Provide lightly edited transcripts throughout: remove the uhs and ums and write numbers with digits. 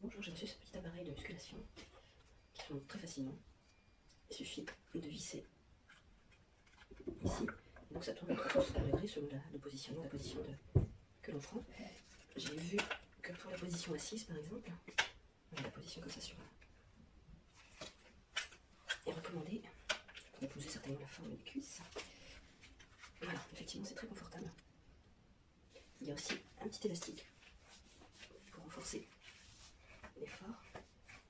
Bonjour, j'ai reçu ce petit appareil de musculation qui se monte très facilement. Il suffit de visser ici. Donc ça tourne à 360 degrés selon le positionnement, la position que l'on prend. J'ai vu que pour la position assise par exemple, la position comme ça sur est recommandée pour épouser certainement la forme des cuisses. Voilà, effectivement c'est très confortable. Il y a aussi un petit élastique pour renforcer l'effort.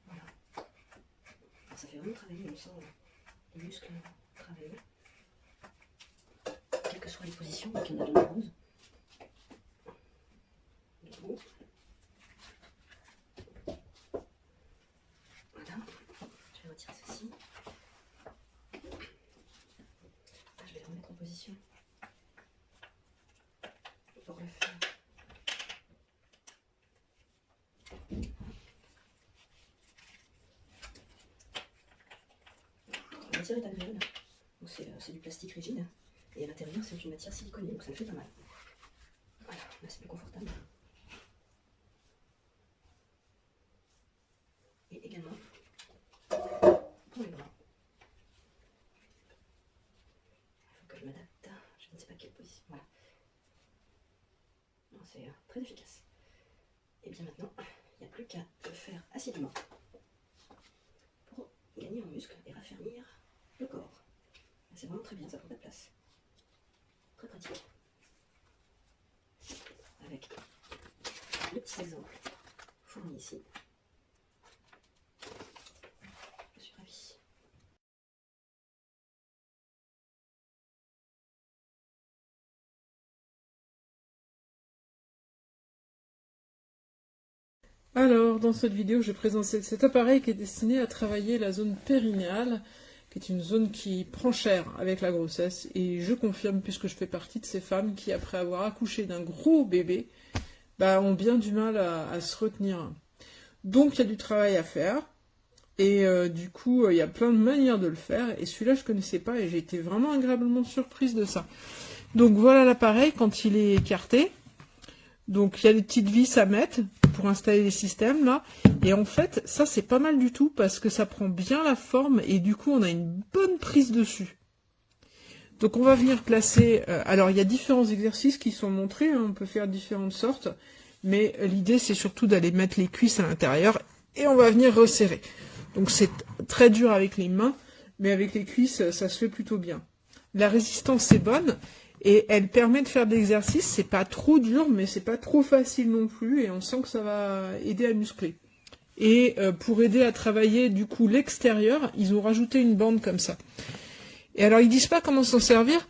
Voilà. Alors, ça fait vraiment travailler, on sent les muscles travailler. Quelles que soient les positions, donc il y en a de nombreuses. Debout. Voilà. Je vais retirer ceci. Je vais les remettre en position pour le faire. La matière est agréable, c'est du plastique rigide et à l'intérieur c'est une matière siliconée, donc ça me fait pas mal. Voilà, là c'est plus confortable. Et également pour les bras. Il faut que je m'adapte, je ne sais pas quelle position. Voilà. C'est très efficace. Et bien maintenant, il n'y a plus qu'à le faire assidûment pour gagner en muscle et raffermir le corps. C'est vraiment très bien, ça prend de la place. Très pratique. Avec le petit exemple fourni ici. Je suis ravie. Alors, dans cette vidéo, je présente cet appareil qui est destiné à travailler la zone périnéale, qui est une zone qui prend cher avec la grossesse. Et je confirme, puisque je fais partie de ces femmes qui, après avoir accouché d'un gros bébé, ont bien du mal à se retenir. Donc, il y a du travail à faire. Et du coup, il y a plein de manières de le faire. Et celui-là, je connaissais pas et j'ai été vraiment agréablement surprise de ça. Donc, voilà l'appareil quand il est écarté. Donc il y a des petites vis à mettre pour installer les systèmes là. Et en fait, ça c'est pas mal du tout parce que ça prend bien la forme et du coup on a une bonne prise dessus. Donc on va venir placer... alors il y a différents exercices qui sont montrés, hein, on peut faire différentes sortes. Mais l'idée c'est surtout d'aller mettre les cuisses à l'intérieur et on va venir resserrer. Donc c'est très dur avec les mains, mais avec les cuisses ça se fait plutôt bien. La résistance est bonne. Et elle permet de faire de l'exercice, c'est pas trop dur, mais c'est pas trop facile non plus, et on sent que ça va aider à muscler. Et pour aider à travailler du coup l'extérieur, ils ont rajouté une bande comme ça. Et alors ils disent pas comment s'en servir,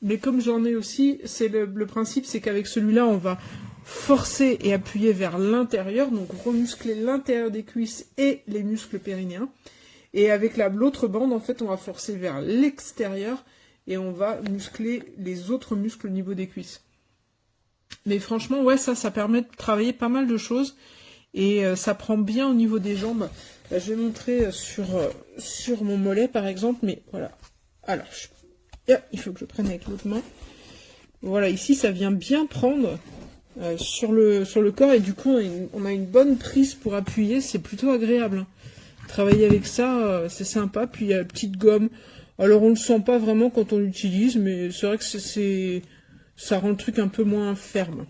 mais comme j'en ai aussi, c'est le principe, c'est qu'avec celui-là, on va forcer et appuyer vers l'intérieur, donc remuscler l'intérieur des cuisses et les muscles périnéens. Et avec l'autre bande, en fait, on va forcer vers l'extérieur, et on va muscler les autres muscles au niveau des cuisses. Mais franchement, ouais, ça permet de travailler pas mal de choses. Et ça prend bien au niveau des jambes. Là, je vais montrer sur mon mollet, par exemple. Mais voilà. Alors, il faut que je prenne avec l'autre main. Voilà, ici, ça vient bien prendre sur le corps. Et du coup, on a une bonne prise pour appuyer. C'est plutôt agréable. Travailler avec ça, c'est sympa. Puis, il y a la petite gomme. Alors on le sent pas vraiment quand on l'utilise, mais c'est vrai que ça rend le truc un peu moins ferme.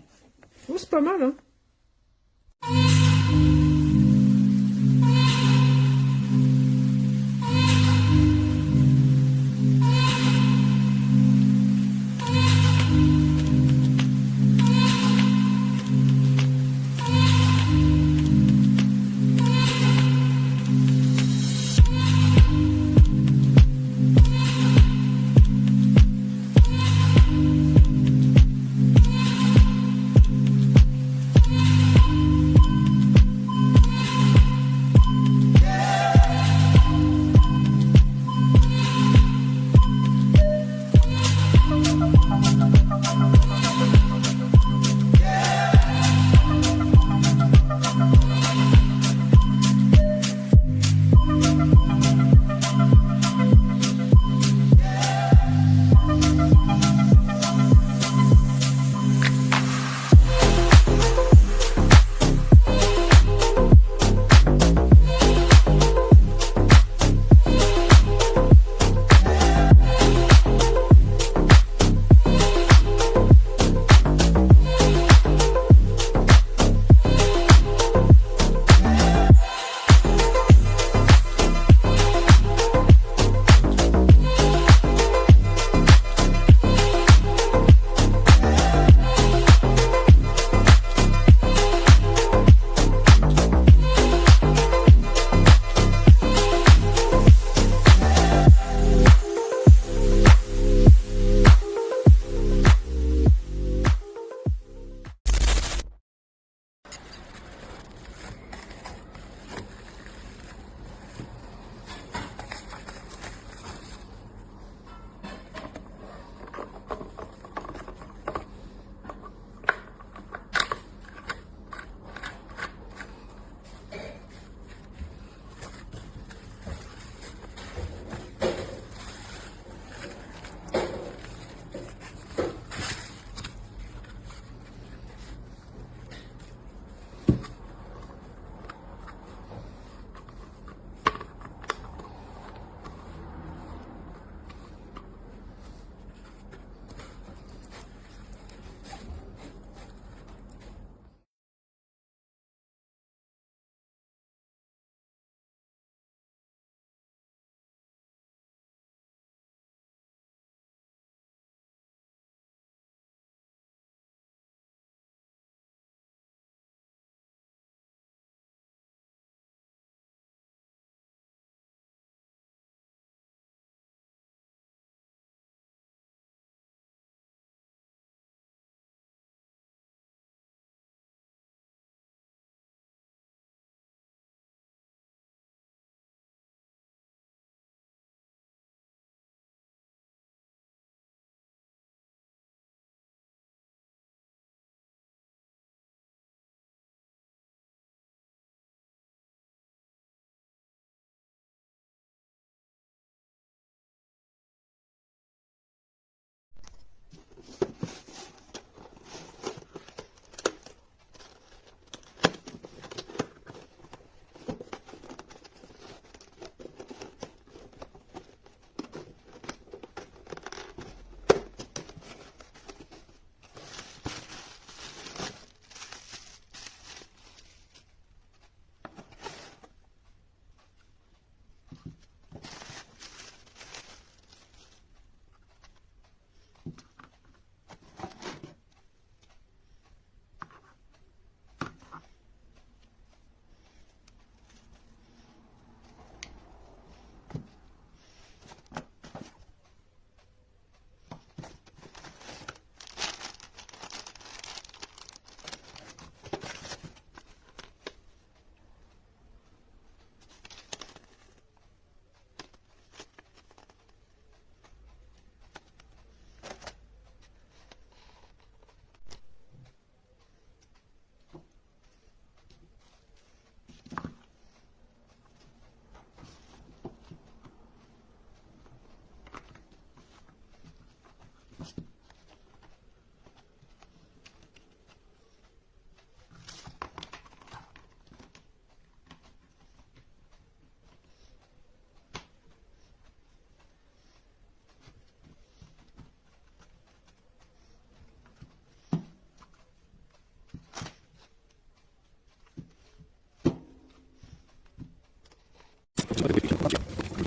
Oh, c'est pas mal, hein.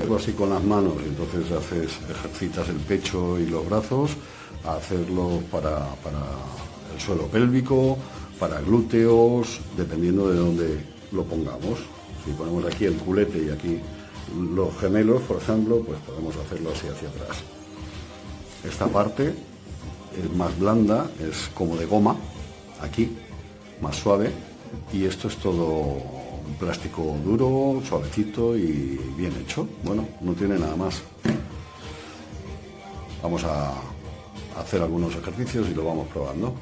Hacerlo así con las manos, entonces ejercitas el pecho y los brazos, a hacerlo para el suelo pélvico, para glúteos, dependiendo de dónde lo pongamos. Si ponemos aquí el culete y aquí los gemelos, por ejemplo, pues podemos hacerlo así hacia atrás. Esta parte es más blanda, es como de goma, aquí, más suave, y esto es todo un plástico duro, suavecito y bien hecho. Bueno, no tiene nada más. Vamos a hacer algunos ejercicios y lo vamos probando.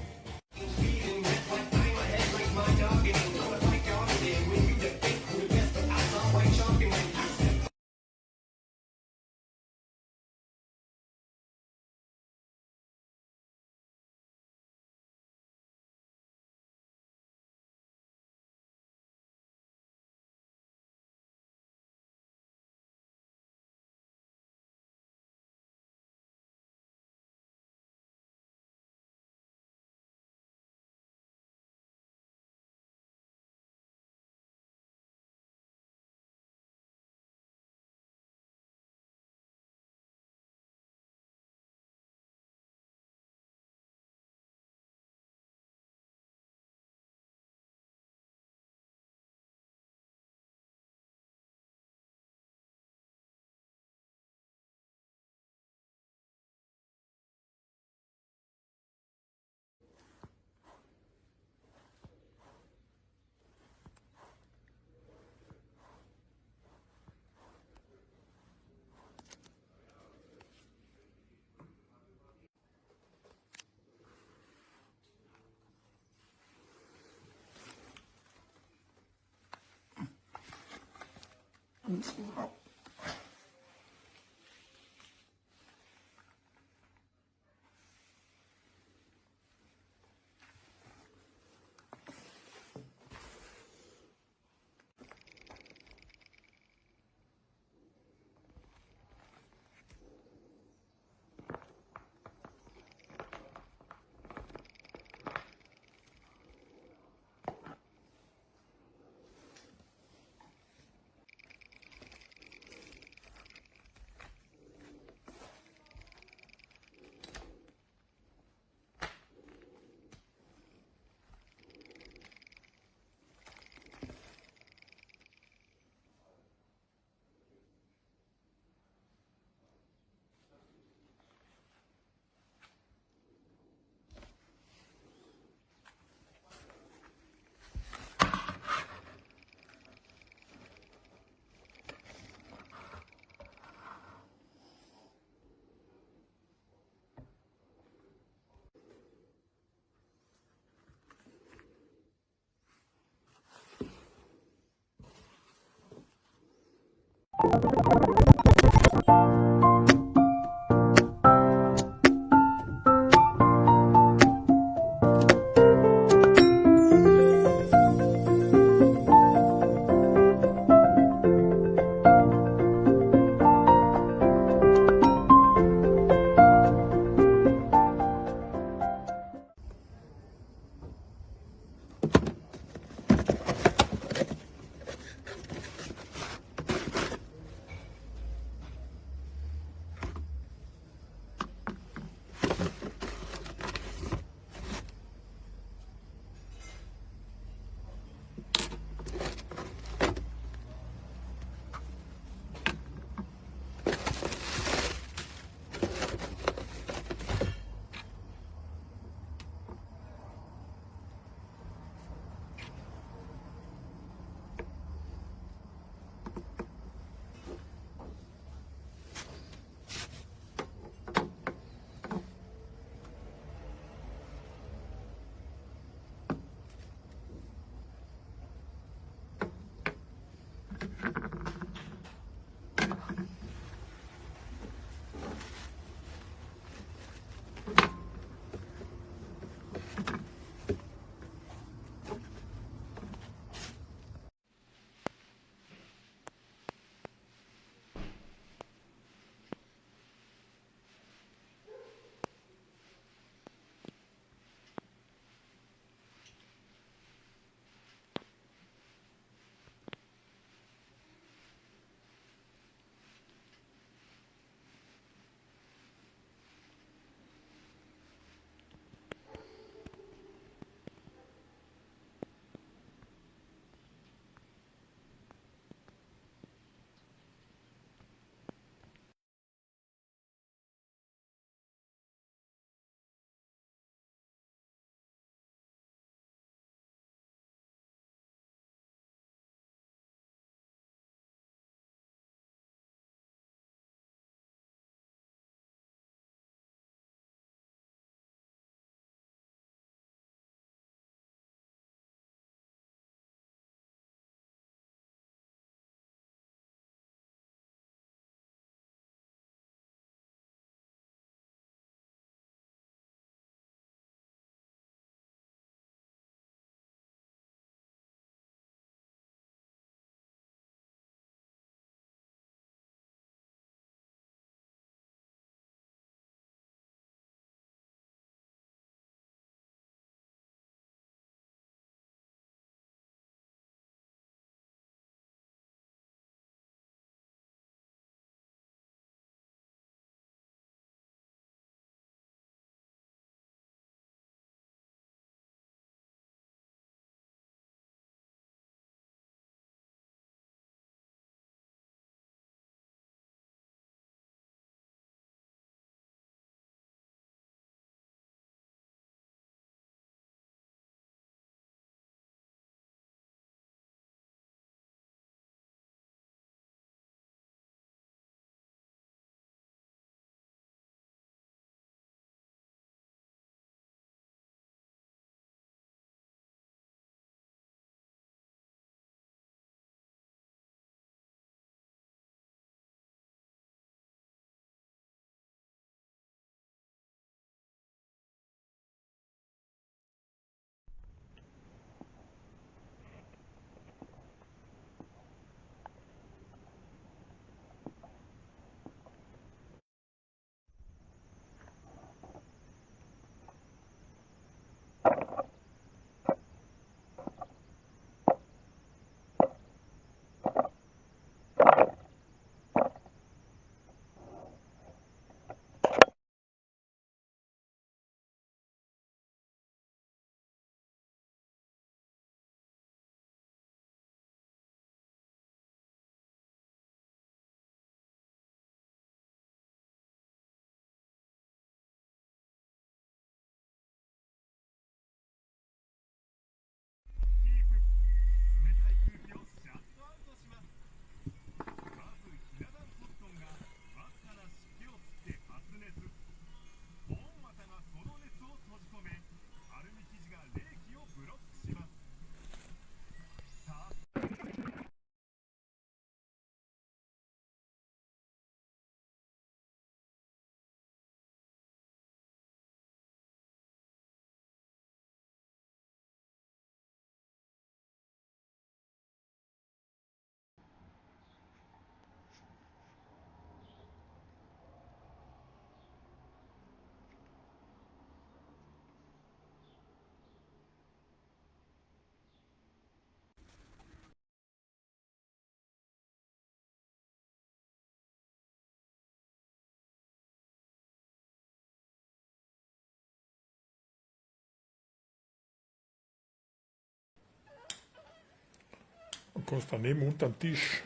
Kannst daneben unter dem Tisch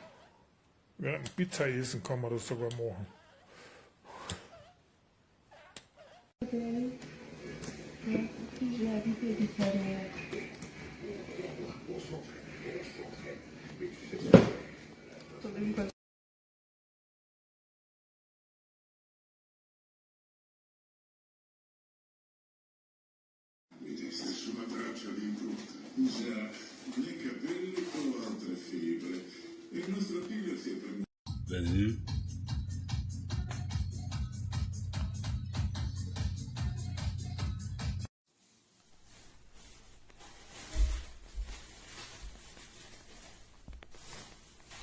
während Pizza essen, kann man das sogar machen. Su una traccia di frutta. Già, né capelli o altre fibre. Il nostro figlio si è premuto.